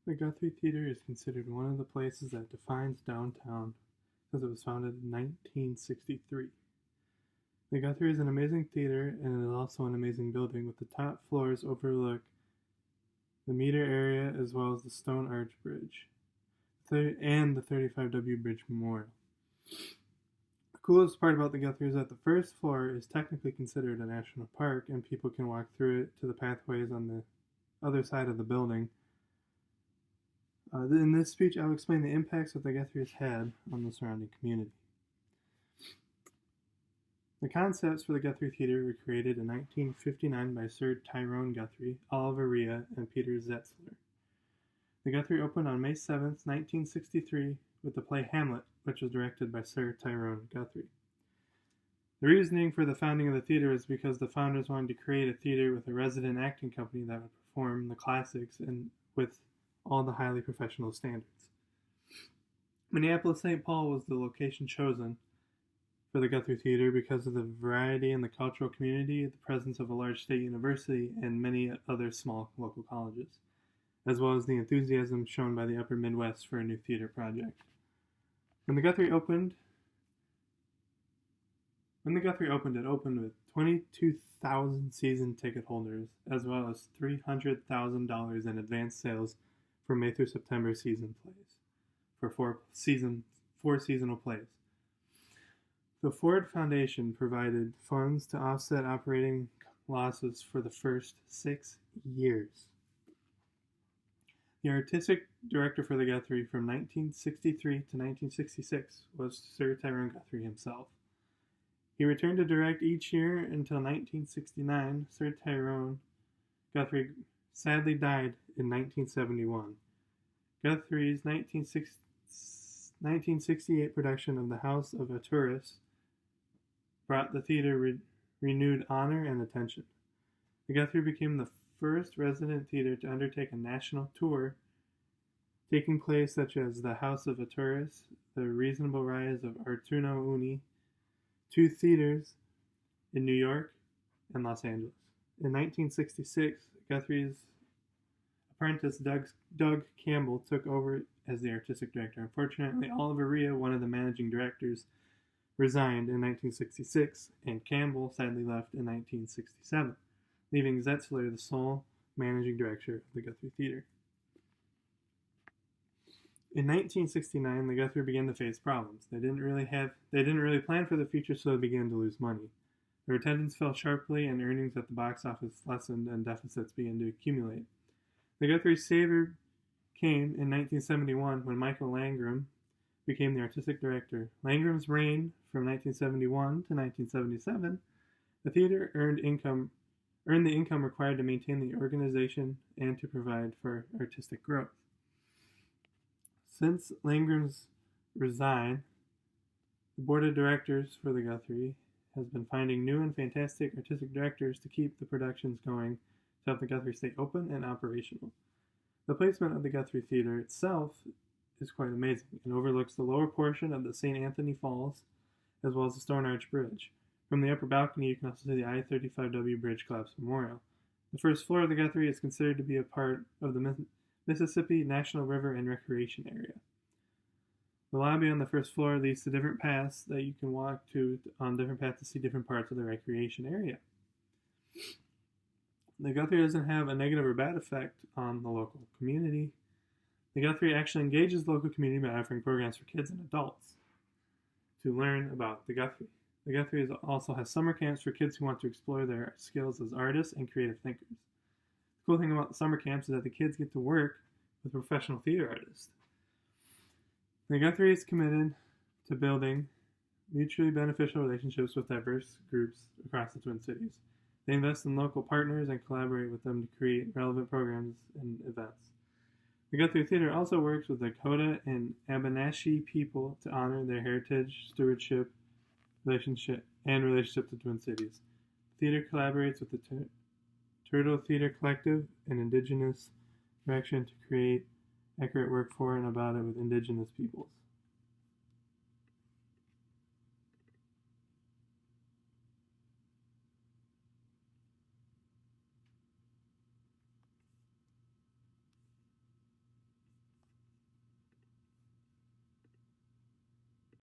The Guthrie Theatre is considered one of the places that defines downtown because it was founded in 1963. The Guthrie is an amazing theater and it is also an amazing building with the top floors overlook the meter area as well as the Stone Arch Bridge and the 35W Bridge Memorial. The coolest part about the Guthrie is that the first floor is technically considered a national park and people can walk through it to the pathways on the other side of the building. In this speech, I will explain the impacts that the Guthrie has had on the surrounding community. The concepts for the Guthrie Theatre were created in 1959 by Sir Tyrone Guthrie, Oliver Rhea, and Peter Zetzler. The Guthrie opened on May 7, 1963, with the play Hamlet, which was directed by Sir Tyrone Guthrie. The reasoning for the founding of the theater was because the founders wanted to create a theater with a resident acting company that would perform the classics and with all the highly professional standards. Minneapolis-St. Paul was the location chosen for the Guthrie Theatre because of the variety in the cultural community, the presence of a large state university, and many other small local colleges, as well as the enthusiasm shown by the upper Midwest for a new theater project. When the Guthrie opened, it opened with 22,000 season ticket holders, as well as $300,000 in advance sales for May through September season plays, for four seasonal plays. The Ford Foundation provided funds to offset operating losses for the first 6 years. The artistic director for the Guthrie from 1963 to 1966 was Sir Tyrone Guthrie himself. He returned to direct each year until 1969. Sir Tyrone Guthrie sadly died in 1971. Guthrie's 1968 production of The House of a Tourist brought the theater renewed honor and attention. The Guthrie became the first resident theater to undertake a national tour, taking plays such as The House of a Tourist, The Reasonable Rise of Arturo Uni, two theaters in New York and Los Angeles. In 1966, Guthrie's apprentice Doug Campbell took over as the artistic director. Unfortunately, Oliver Rhea, one of the managing directors, resigned in 1966, and Campbell sadly left in 1967, leaving Zetzler the sole managing director of the Guthrie Theatre. In 1969, the Guthrie began to face problems. They didn't really plan for the future, so they began to lose money. Their attendance fell sharply, and earnings at the box office lessened, and deficits began to accumulate. The Guthrie's savior came in 1971 when Michael Langram became the artistic director. Langram's reign from 1971 to 1977, the theater earned the income required to maintain the organization and to provide for artistic growth. Since Langram's resigned, the board of directors for the Guthrie has been finding new and fantastic artistic directors to keep the productions going to help the Guthrie stay open and operational. The placement of the Guthrie Theatre itself is quite amazing. It overlooks the lower portion of the St. Anthony Falls, as well as the Stone Arch Bridge. From the upper balcony, you can also see the I-35W Bridge Collapse Memorial. The first floor of the Guthrie is considered to be a part of the Mississippi National River and Recreation Area. The lobby on the first floor leads to different paths that you can walk on different paths to see different parts of the recreation area. The Guthrie doesn't have a negative or bad effect on the local community. The Guthrie actually engages the local community by offering programs for kids and adults to learn about the Guthrie. The Guthrie also has summer camps for kids who want to explore their skills as artists and creative thinkers. The cool thing about the summer camps is that the kids get to work with professional theater artists. The Guthrie is committed to building mutually beneficial relationships with diverse groups across the Twin Cities. They invest in local partners and collaborate with them to create relevant programs and events. The Guthrie Theatre also works with the Dakota and Abenaki people to honor their heritage, stewardship, relationship to Twin Cities. The theater collaborates with the Turtle Theater Collective, an indigenous direction to create accurate work for and about it with indigenous peoples.